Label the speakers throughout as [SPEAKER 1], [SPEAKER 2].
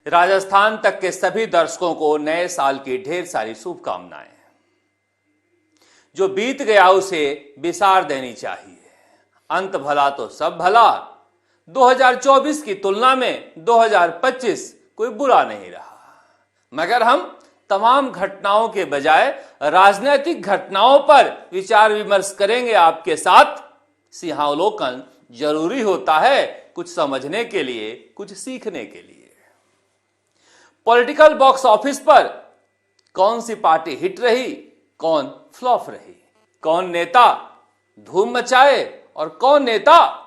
[SPEAKER 1] राजस्थान तक के सभी दर्शकों को नए साल की ढेर सारी शुभकामनाएं। जो बीत गया उसे बिसार देनी चाहिए। अंत भला तो सब भला। 2024 की तुलना में 2025 कोई बुरा नहीं रहा, मगर हम तमाम घटनाओं के बजाय राजनीतिक घटनाओं पर विचार विमर्श करेंगे आपके साथ। सिंहावलोकन जरूरी होता है, कुछ समझने के लिए, कुछ सीखने के लिए। पॉलिटिकल बॉक्स ऑफिस पर कौन सी पार्टी हिट रही, कौन फ्लॉप रही, कौन नेता धूम मचाए और कौन नेता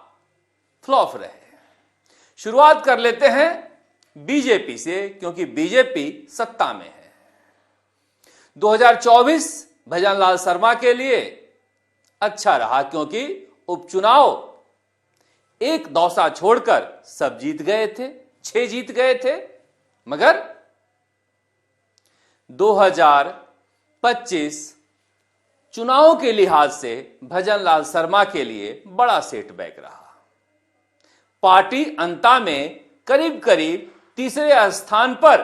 [SPEAKER 1] फ्लॉप रहे। शुरुआत कर लेते हैं बीजेपी से, क्योंकि बीजेपी सत्ता में है। 2024 भजनलाल शर्मा के लिए अच्छा रहा, क्योंकि उपचुनाव एक दौसा छोड़कर सब जीत गए थे, 6 जीत गए थे। मगर 2025 चुनाव के लिहाज से भजनलाल शर्मा के लिए बड़ा सेटबैक रहा। पार्टी अंता में करीब करीब तीसरे स्थान पर,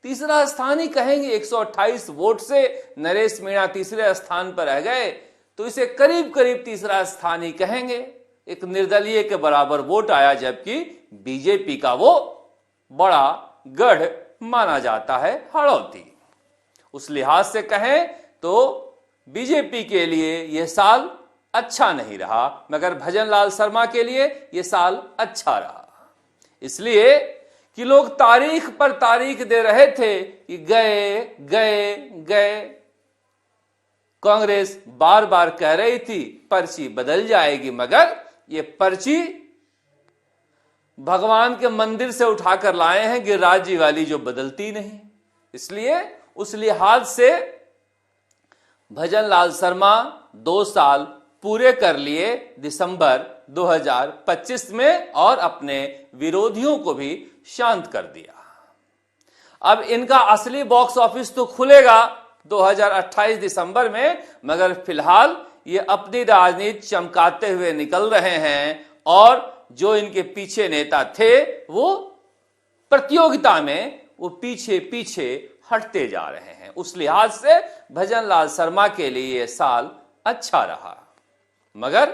[SPEAKER 1] तीसरा स्थान ही कहेंगे, 128 वोट से नरेश मीणा तीसरे स्थान पर रह गए, तो इसे करीब करीब तीसरा स्थान ही कहेंगे। एक निर्दलीय के बराबर वोट आया, जबकि बीजेपी का वो बड़ा गढ़ माना जाता है हाड़ौती। उस लिहाज से कहें तो बीजेपी के लिए यह साल अच्छा नहीं रहा, मगर भजनलाल शर्मा के लिए यह साल अच्छा रहा। इसलिए कि लोग तारीख पर तारीख दे रहे थे कि गए गए गए। कांग्रेस बार बार कह रही थी पर्ची बदल जाएगी, मगर ये पर्ची भगवान के मंदिर से उठाकर लाए हैं, गिरिराज जी वाली, जो बदलती नहीं। इसलिए उस लिहाज से भजनलाल शर्मा 2 साल पूरे कर लिए दिसंबर 2025 में, और अपने विरोधियों को भी शांत कर दिया। अब इनका असली बॉक्स ऑफिस तो खुलेगा 2028 दिसंबर में, मगर फिलहाल ये अपनी राजनीति चमकाते हुए निकल रहे हैं, और जो इनके पीछे नेता थे वो प्रतियोगिता में वो पीछे पीछे हटते जा रहे हैं। उस लिहाज से भजनलाल शर्मा के लिए यह साल अच्छा रहा। मगर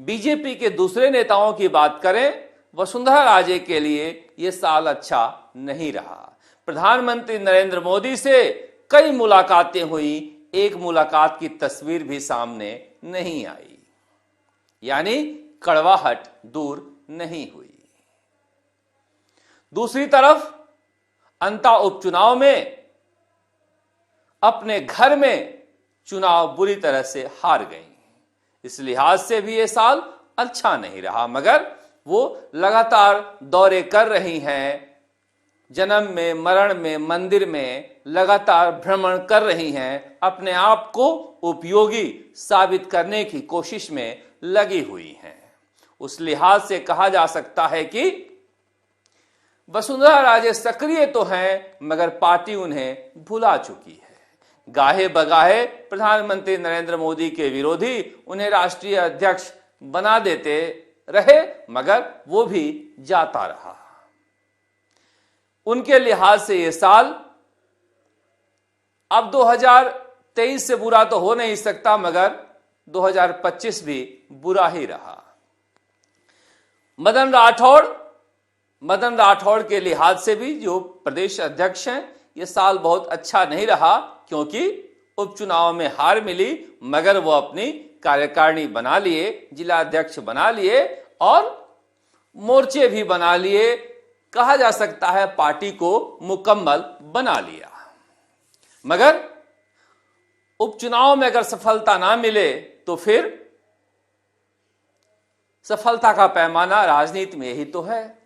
[SPEAKER 1] बीजेपी के दूसरे नेताओं की बात करें, वसुंधरा राजे के लिए यह साल अच्छा नहीं रहा। प्रधानमंत्री नरेंद्र मोदी से कई मुलाकातें हुई, एक मुलाकात की तस्वीर भी सामने नहीं आई, यानी कड़वाहट दूर नहीं हुई। दूसरी तरफ अंता उपचुनाव में अपने घर में चुनाव बुरी तरह से हार गई। इस लिहाज से भी यह साल अच्छा नहीं रहा, मगर वो लगातार दौरे कर रही हैं, जन्म में मरण में मंदिर में लगातार भ्रमण कर रही हैं, अपने आप को उपयोगी साबित करने की कोशिश में लगी हुई हैं। उस लिहाज से कहा जा सकता है कि वसुंधरा राजे सक्रिय तो हैं, मगर पार्टी उन्हें भुला चुकी है। गाहे बगाहे प्रधानमंत्री नरेंद्र मोदी के विरोधी उन्हें राष्ट्रीय अध्यक्ष बना देते रहे, मगर वो भी जाता रहा। उनके लिहाज से यह साल अब 2023 से बुरा तो हो नहीं सकता, मगर 2025 भी बुरा ही रहा। मदन राठौड़ के लिहाज से भी, जो प्रदेश अध्यक्ष हैं, यह साल बहुत अच्छा नहीं रहा, क्योंकि उपचुनाव में हार मिली, मगर वो अपनी कार्यकारिणी बना लिए, जिला अध्यक्ष बना लिए और मोर्चे भी बना लिए। कहा जा सकता है पार्टी को मुकम्मल बना लिया। मगर उपचुनाव में अगर सफलता ना मिले तो फिर सफलता का पैमाना राजनीति में यही तो है।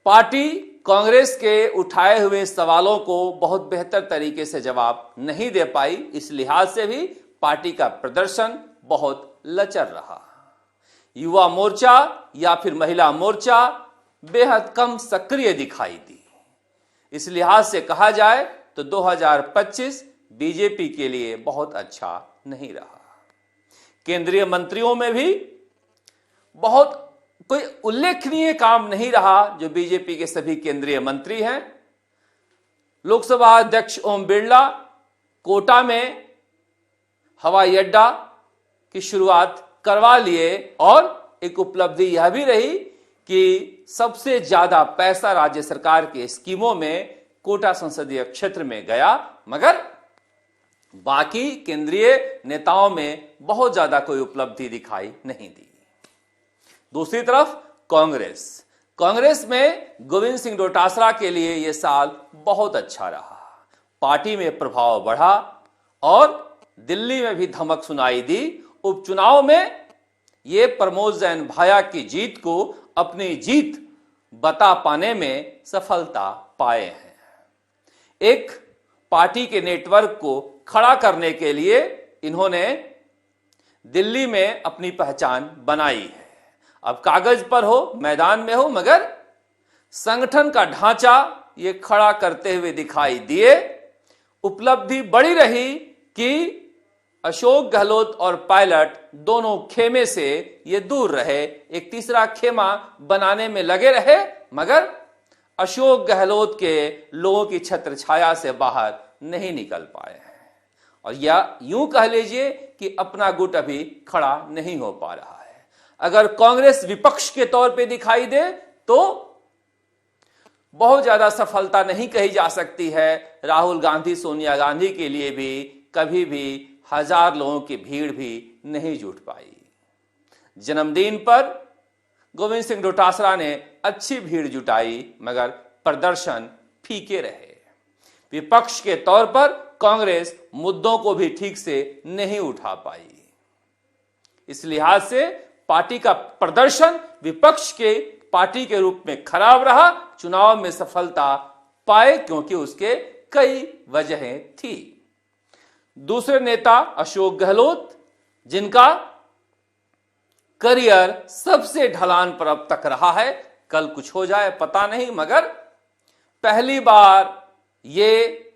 [SPEAKER 1] पार्टी कांग्रेस के उठाए हुए सवालों को बहुत बेहतर तरीके से जवाब नहीं दे पाई। इस लिहाज से भी पार्टी का प्रदर्शन बहुत लचर रहा। युवा मोर्चा या फिर महिला मोर्चा बेहद कम सक्रिय दिखाई दी। इस लिहाज से कहा जाए तो 2025 बीजेपी के लिए बहुत अच्छा नहीं रहा। केंद्रीय मंत्रियों में भी बहुत कोई उल्लेखनीय काम नहीं रहा जो बीजेपी के सभी केंद्रीय मंत्री हैं। लोकसभा अध्यक्ष ओम बिरला कोटा में हवाई अड्डा की शुरुआत करवा लिए और एक उपलब्धि यह भी रही कि सबसे ज्यादा पैसा राज्य सरकार के स्कीमों में कोटा संसदीय क्षेत्र में गया, मगर बाकी केंद्रीय नेताओं में बहुत ज्यादा कोई उपलब्धि दिखाई नहीं दी। दूसरी तरफ कांग्रेस में गोविंद सिंह डोटासरा के लिए यह साल बहुत अच्छा रहा। पार्टी में प्रभाव बढ़ा और दिल्ली में भी धमक सुनाई दी। उपचुनाव में ये प्रमोद जैन भाया की जीत को अपनी जीत बता पाने में सफलता पाए हैं। एक पार्टी के नेटवर्क को खड़ा करने के लिए इन्होंने दिल्ली में अपनी पहचान बनाई है। अब कागज पर हो, मैदान में हो, मगर संगठन का ढांचा ये खड़ा करते हुए दिखाई दिए। उपलब्धि बड़ी रही कि अशोक गहलोत और पायलट दोनों खेमे से ये दूर रहे, एक तीसरा खेमा बनाने में लगे रहे, मगर अशोक गहलोत के लोगों की छत्र छाया से बाहर नहीं निकल पाए हैं। और या यूं कह लीजिए कि अपना गुट अभी खड़ा नहीं हो पा रहा है। अगर कांग्रेस विपक्ष के तौर पे दिखाई दे तो बहुत ज्यादा सफलता नहीं कही जा सकती है। राहुल गांधी, सोनिया गांधी के लिए भी कभी भी 1000 लोगों की भीड़ भी नहीं जुट पाई। जन्मदिन पर गोविंद सिंह डोटासरा ने अच्छी भीड़ जुटाई, मगर प्रदर्शन फीके रहे। विपक्ष के तौर पर कांग्रेस मुद्दों को भी ठीक से नहीं उठा पाई। इस लिहाज से पार्टी का प्रदर्शन विपक्ष के पार्टी के रूप में खराब रहा। चुनाव में सफलता पाए क्योंकि उसके कई वजहें थी। दूसरे नेता अशोक गहलोत, जिनका करियर सबसे ढलान पर अब तक रहा है, कल कुछ हो जाए पता नहीं, मगर पहली बार ये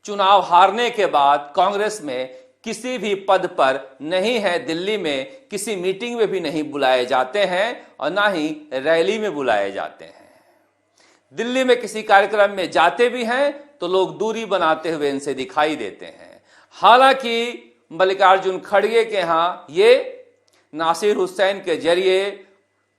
[SPEAKER 1] चुनाव हारने के बाद कांग्रेस में किसी भी पद पर नहीं है। दिल्ली में किसी मीटिंग में भी नहीं बुलाए जाते हैं और ना ही रैली में बुलाए जाते हैं। दिल्ली में किसी कार्यक्रम में जाते भी हैं तो लोग दूरी बनाते हुए इनसे दिखाई देते हैं। हालांकि मल्लिकार्जुन खड़गे के यहां ये नासिर हुसैन के जरिए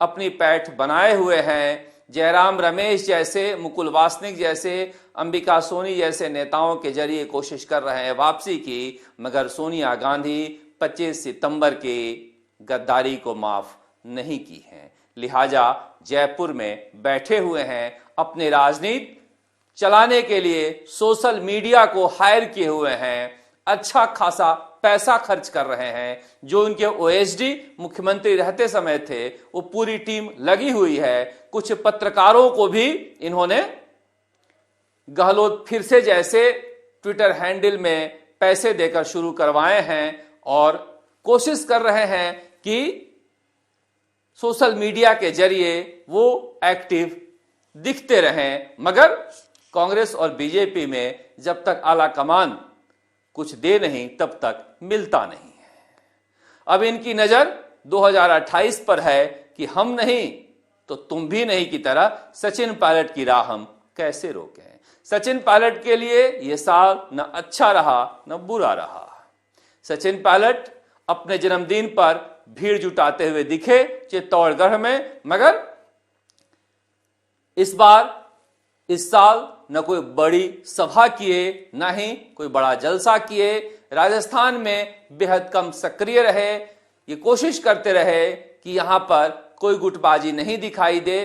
[SPEAKER 1] अपनी पैठ बनाए हुए हैं। जयराम रमेश जैसे, मुकुल वासनिक जैसे, अंबिका सोनी जैसे नेताओं के जरिए कोशिश कर रहे हैं वापसी की, मगर सोनिया गांधी 25 सितंबर की गद्दारी को माफ नहीं की है। लिहाजा जयपुर में बैठे हुए हैं, अपने राजनीति चलाने के लिए सोशल मीडिया को हायर किए हुए हैं, अच्छा खासा पैसा खर्च कर रहे हैं। जो उनके ओएसडी मुख्यमंत्री रहते समय थे वो पूरी टीम लगी हुई है। कुछ पत्रकारों को भी इन्होंने गहलोत फिर से जैसे ट्विटर हैंडल में पैसे देकर शुरू करवाए हैं और कोशिश कर रहे हैं कि सोशल मीडिया के जरिए वो एक्टिव दिखते रहें। मगर कांग्रेस और बीजेपी में जब तक आला कमान कुछ दे नहीं तब तक मिलता नहीं है। अब इनकी नजर 2028 पर है कि हम नहीं तो तुम भी नहीं की तरह सचिन पायलट की राह हम कैसे रोकें। सचिन पायलट के लिए यह साल न अच्छा रहा न बुरा रहा। सचिन पायलट अपने जन्मदिन पर भीड़ जुटाते हुए दिखे चित्तौड़गढ़ में, मगर इस साल न कोई बड़ी सभा किए, न ही कोई बड़ा जलसा किए। राजस्थान में बेहद कम सक्रिय रहे। ये कोशिश करते रहे कि यहां पर कोई गुटबाजी नहीं दिखाई दे।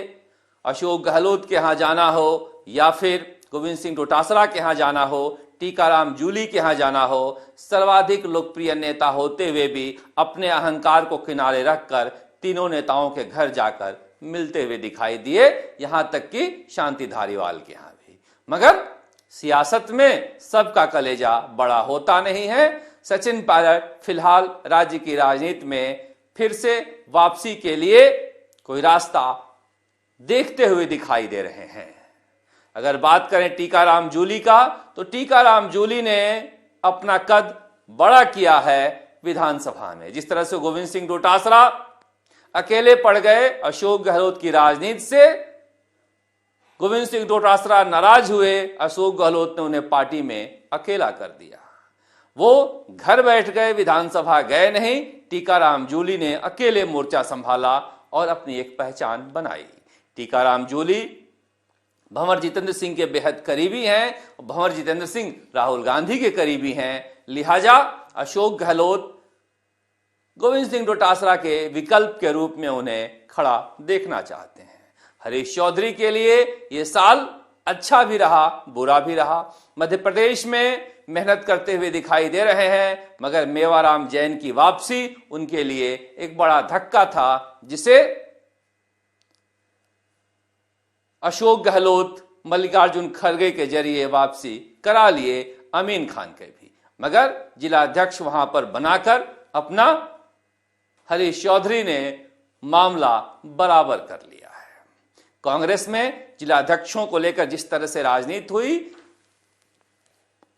[SPEAKER 1] अशोक गहलोत के यहां जाना हो या फिर गोविंद सिंह डोटासरा के यहां जाना हो, टीकाराम जूली के यहां जाना हो, सर्वाधिक लोकप्रिय नेता होते हुए भी अपने अहंकार को किनारे रखकर तीनों नेताओं के घर जाकर मिलते हुए दिखाई दिए, यहां तक कि शांति धारीवाल के यहां भी। मगर सियासत में सबका कलेजा बड़ा होता नहीं है। सचिन पायलट फिलहाल राज्य की राजनीति में फिर से वापसी के लिए कोई रास्ता देखते हुए दिखाई दे रहे हैं। अगर बात करें टीकाराम जूली का, तो टीकाराम जूली ने अपना कद बड़ा किया है विधानसभा में। जिस तरह से गोविंद सिंह डोटासरा अकेले पड़ गए अशोक गहलोत की राजनीति से। गोविंद सिंह डोटासरा नाराज हुए, अशोक गहलोत ने उन्हें पार्टी में अकेला कर दिया। वो घर बैठ गए, विधानसभा गए नहीं। टीकाराम जूली ने अकेले मोर्चा संभाला और अपनी एक पहचान बनाई। टीकाराम जूली भंवर जितेंद्र सिंह के बेहद करीबी हैं। भंवर जितेंद्र सिंह राहुल गांधी के करीबी हैं, लिहाजा अशोक गहलोत गोविंद सिंह डोटासरा के विकल्प के रूप में उन्हें खड़ा देखना चाहते हैं। हरीश चौधरी के लिए यह साल अच्छा भी रहा, बुरा भी रहा। मध्य प्रदेश में मेहनत करते हुए दिखाई दे रहे हैं, मगर मेवाराम जैन की वापसी उनके लिए एक बड़ा धक्का था, जिसे अशोक गहलोत मल्लिकार्जुन खड़गे के जरिए वापसी करा लिए, अमीन खान के भी। मगर जिला अध्यक्ष वहां पर बनाकर अपना हरीश चौधरी ने मामला बराबर कर लिया है। कांग्रेस में जिला अध्यक्षों को लेकर जिस तरह से राजनीति हुई,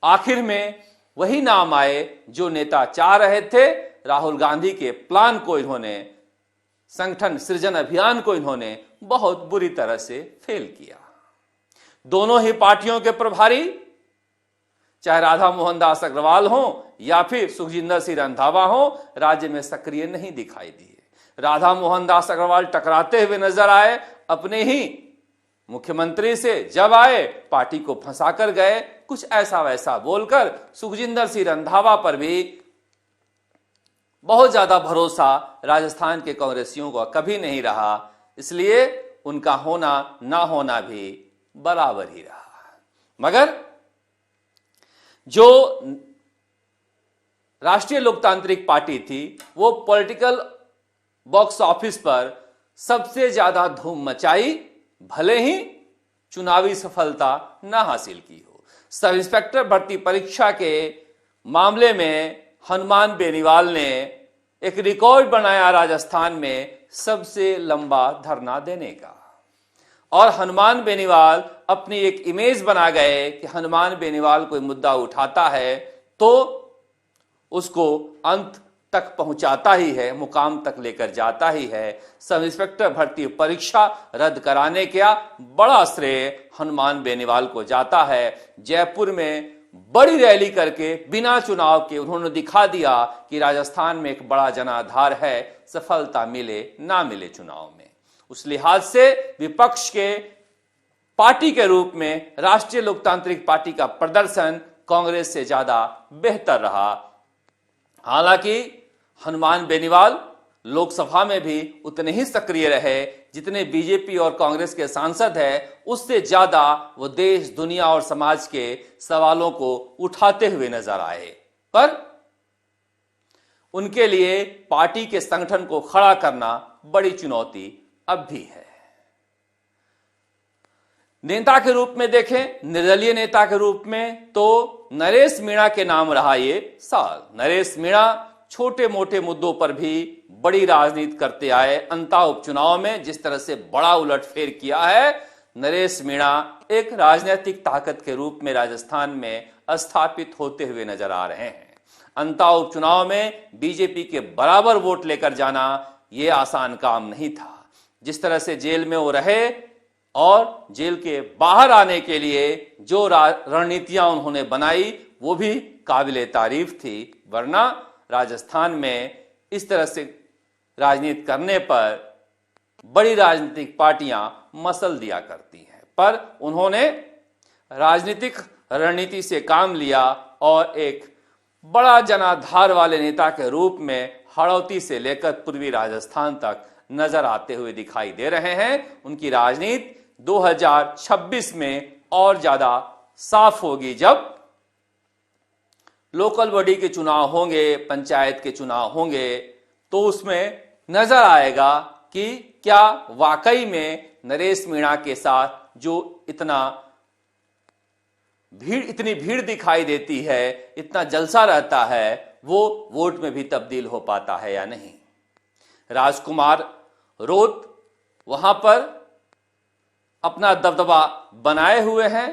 [SPEAKER 1] आखिर में वही नाम आए जो नेता चाह रहे थे। राहुल गांधी के प्लान को इन्होंने, संगठन सृजन अभियान को इन्होंने बहुत बुरी तरह से फेल किया। दोनों ही पार्टियों के प्रभारी, चाहे राधा मोहन दास अग्रवाल हो या फिर सुखजिंदर सिंह रंधावा हो, राज्य में सक्रिय नहीं दिखाई दिए। राधा मोहन दास अग्रवाल टकराते हुए नजर आए अपने ही मुख्यमंत्री से, जब आए पार्टी को फंसाकर गए, कुछ ऐसा वैसा बोलकर। सुखजिंदर सिंह रंधावा पर भी बहुत ज्यादा भरोसा राजस्थान के कांग्रेसियों का कभी नहीं रहा, इसलिए उनका होना ना होना भी बराबर ही रहा। मगर जो राष्ट्रीय लोकतांत्रिक पार्टी थी, वो पॉलिटिकल बॉक्स ऑफिस पर सबसे ज्यादा धूम मचाई, भले ही चुनावी सफलता ना हासिल की हो। सब इंस्पेक्टर भर्ती परीक्षा के मामले में हनुमान बेनीवाल ने एक रिकॉर्ड बनाया राजस्थान में सबसे लंबा धरना देने का। और हनुमान बेनीवाल अपनी एक इमेज बना गए कि हनुमान बेनीवाल कोई मुद्दा उठाता है तो उसको अंत तक पहुंचाता ही है, मुकाम तक लेकर जाता ही है। सब इंस्पेक्टर भर्ती परीक्षा रद्द कराने का बड़ा श्रेय हनुमान बेनीवाल को जाता है। जयपुर में बड़ी रैली करके बिना चुनाव के उन्होंने दिखा दिया कि राजस्थान में एक बड़ा जनाधार है, सफलता मिले ना मिले चुनाव में। उस लिहाज से विपक्ष के पार्टी के रूप में राष्ट्रीय लोकतांत्रिक पार्टी का प्रदर्शन कांग्रेस से ज्यादा बेहतर रहा। हालांकि हनुमान बेनीवाल लोकसभा में भी उतने ही सक्रिय रहे जितने बीजेपी और कांग्रेस के सांसद हैं, उससे ज्यादा वो देश, दुनिया और समाज के सवालों को उठाते हुए नजर आए। पर उनके लिए पार्टी के संगठन को खड़ा करना बड़ी चुनौती अब भी है। नेता के रूप में देखें, निर्दलीय नेता के रूप में तो नरेश मीणा के नाम रहा ये साल। नरेश मीणा छोटे मोटे मुद्दों पर भी बड़ी राजनीति करते आए। अंता उपचुनाव में जिस तरह से बड़ा उलटफेर किया है, नरेश मीणा एक राजनीतिक ताकत के रूप में राजस्थान में स्थापित होते हुए नजर आ रहे हैं। अंता उपचुनाव में बीजेपी के बराबर वोट लेकर जाना यह आसान काम नहीं था। जिस तरह से जेल में वो रहे और जेल के बाहर आने के लिए जो रणनीतियां उन्होंने बनाई, वो भी काबिले तारीफ थी। वरना राजस्थान में इस तरह से राजनीति करने पर बड़ी राजनीतिक पार्टियां मसल दिया करती हैं, पर उन्होंने राजनीतिक रणनीति से काम लिया और एक बड़ा जनाधार वाले नेता के रूप में हड़ौती से लेकर पूर्वी राजस्थान तक नजर आते हुए दिखाई दे रहे हैं। उनकी राजनीति 2026 में और ज्यादा साफ होगी, जब लोकल बॉडी के चुनाव होंगे, पंचायत के चुनाव होंगे, तो उसमें नजर आएगा कि क्या वाकई में नरेश मीणा के साथ जो इतनी भीड़ दिखाई देती है, इतना जलसा रहता है, वो वोट में भी तब्दील हो पाता है या नहीं। राजकुमार रोत वहां पर अपना दबदबा बनाए हुए हैं।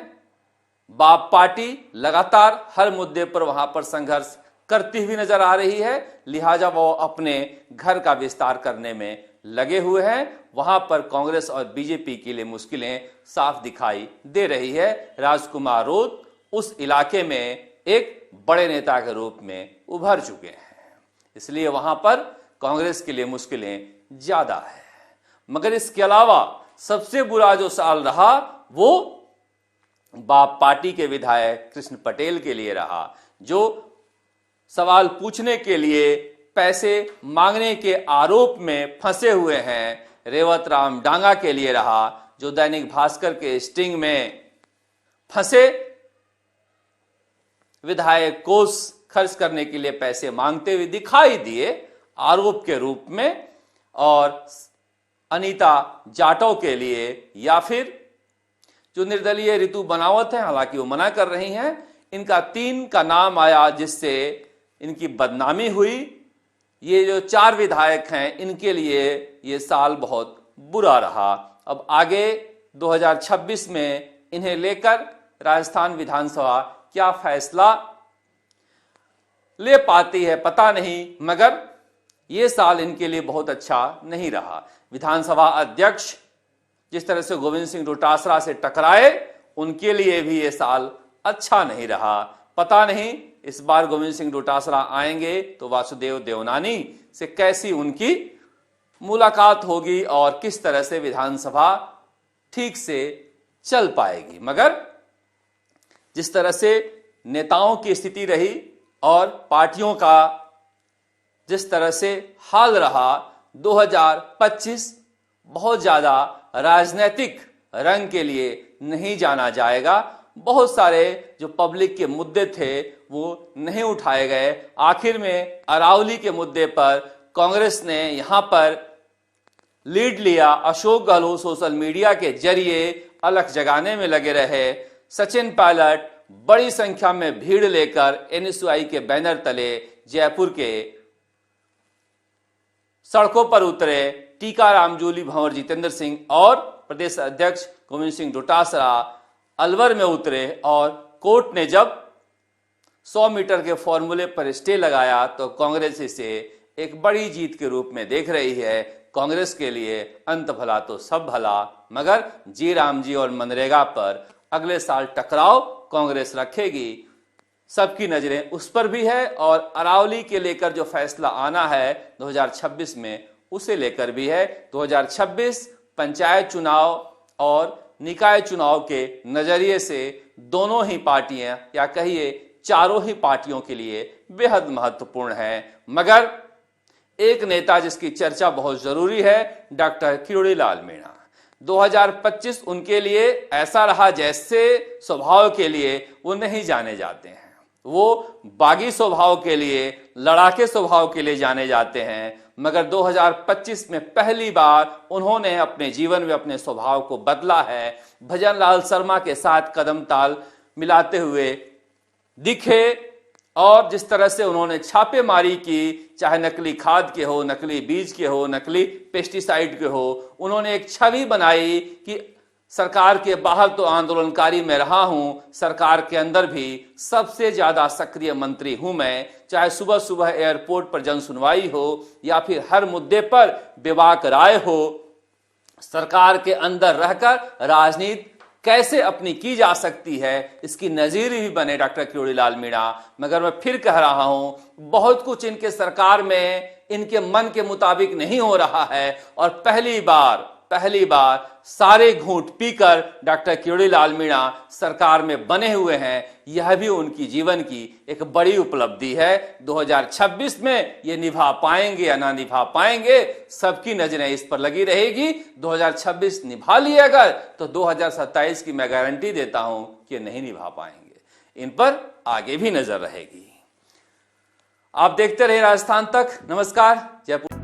[SPEAKER 1] बाप पार्टी लगातार हर मुद्दे पर वहां पर संघर्ष करती हुई नजर आ रही है, लिहाजा वो अपने घर का विस्तार करने में लगे हुए हैं, वहां पर कांग्रेस और बीजेपी के लिए मुश्किलें साफ दिखाई दे रही है। राजकुमार रोत उस इलाके में एक बड़े नेता के रूप में उभर चुके हैं, इसलिए वहां पर कांग्रेस के लिए मुश्किलें ज्यादा है। मगर इसके अलावा सबसे बुरा जो साल रहा वो बाप पार्टी के विधायक कृष्ण पटेल के लिए रहा, जो सवाल पूछने के लिए पैसे मांगने के आरोप में फंसे हुए हैं। रेवत राम डांगा के लिए रहा, जो दैनिक भास्कर के स्टिंग में फंसे विधायक कोष खर्च करने के लिए पैसे मांगते हुए दिखाई दिए आरोप के रूप में, और अनीता जाटव के लिए, या फिर जो निर्दलीय ऋतु बनावत है, हालांकि वो मना कर रही हैं, इनका 3 का नाम आया जिससे इनकी बदनामी हुई। ये जो 4 विधायक हैं इनके लिए ये साल बहुत बुरा रहा। अब आगे 2026 में इन्हें लेकर राजस्थान विधानसभा क्या फैसला ले पाती है पता नहीं, मगर ये साल इनके लिए बहुत अच्छा नहीं रहा। विधानसभा अध्यक्ष जिस तरह से गोविंद सिंह डोटासरा से टकराए, उनके लिए भी ये साल अच्छा नहीं रहा। पता नहीं इस बार गोविंद सिंह डोटासरा आएंगे तो वासुदेव देवनानी से कैसी उनकी मुलाकात होगी और किस तरह से विधानसभा ठीक से चल पाएगी। मगर जिस तरह से नेताओं की स्थिति रही और पार्टियों का जिस तरह से हाल रहा, 2025 बहुत ज्यादा राजनीतिक रंग के लिए नहीं जाना जाएगा। बहुत सारे जो पब्लिक के मुद्दे थे वो नहीं उठाए गए। आखिर में अरावली के मुद्दे पर कांग्रेस ने यहां पर लीड लिया। अशोक गहलोत सोशल मीडिया के जरिए अलख जगाने में लगे रहे। सचिन पायलट बड़ी संख्या में भीड़ लेकर एनएसयूआई के बैनर तले जयपुर के सड़कों पर उतरे। टीकाराम जूली, भंवर जितेंद्र सिंह और प्रदेश अध्यक्ष गोविंद सिंह डोटासरा अलवर में उतरे, और कोर्ट ने जब 100 मीटर के फॉर्मूले पर स्टे लगाया तो कांग्रेस इसे एक बड़ी जीत के रूप में देख रही है। कांग्रेस के लिए अंत भला तो सब भला, मगर जी राम जी और मनरेगा पर अगले साल टकराव कांग्रेस रखेगी। सबकी नजरें उस पर भी है, और अरावली के लेकर जो फैसला आना है 2026 में उसे लेकर भी है। 2026 पंचायत चुनाव और निकाय चुनाव के नजरिए से दोनों ही पार्टियां, या कहिए चारों ही पार्टियों के लिए बेहद महत्वपूर्ण है। मगर एक नेता जिसकी चर्चा बहुत जरूरी है, डॉक्टर किरोड़ी लाल मीणा। 2025 उनके लिए ऐसा रहा जैसे स्वभाव के लिए वो नहीं जाने जाते हैं। वो बागी स्वभाव के लिए, लड़ाके स्वभाव के लिए जाने जाते हैं, मगर 2025 में पहली बार उन्होंने अपने जीवन में अपने स्वभाव को बदला है। भजन लाल शर्मा के साथ कदम ताल मिलाते हुए दिखे, और जिस तरह से उन्होंने छापेमारी की, चाहे नकली खाद के हो, नकली बीज के हो, नकली पेस्टिसाइड के हो, उन्होंने एक छवि बनाई कि सरकार के बाहर तो आंदोलनकारी मैं रहा हूं, सरकार के अंदर भी सबसे ज्यादा सक्रिय मंत्री हूं मैं। चाहे सुबह सुबह एयरपोर्ट पर जन सुनवाई हो या फिर हर मुद्दे पर बेबाक राय हो, सरकार के अंदर रहकर राजनीति कैसे अपनी की जा सकती है, इसकी नजीर भी बने डॉक्टर किरोड़ी लाल मीणा। मगर मैं फिर कह रहा हूं, बहुत कुछ इनके सरकार में इनके मन के मुताबिक नहीं हो रहा है, और पहली बार सारे घूंट पीकर डॉक्टर किरोड़ी लाल मीणा सरकार में बने हुए हैं। यह भी उनकी जीवन की एक बड़ी उपलब्धि है। 2026 में ये निभा पाएंगे या ना निभा पाएंगे, सबकी नजरें इस पर लगी रहेगी। 2026 निभा लिए अगर, तो 2027 की मैं गारंटी देता हूं कि नहीं निभा पाएंगे। इन पर आगे भी नजर रहेगी। आप देखते रहे राजस्थान तक। नमस्कार। जयपुर।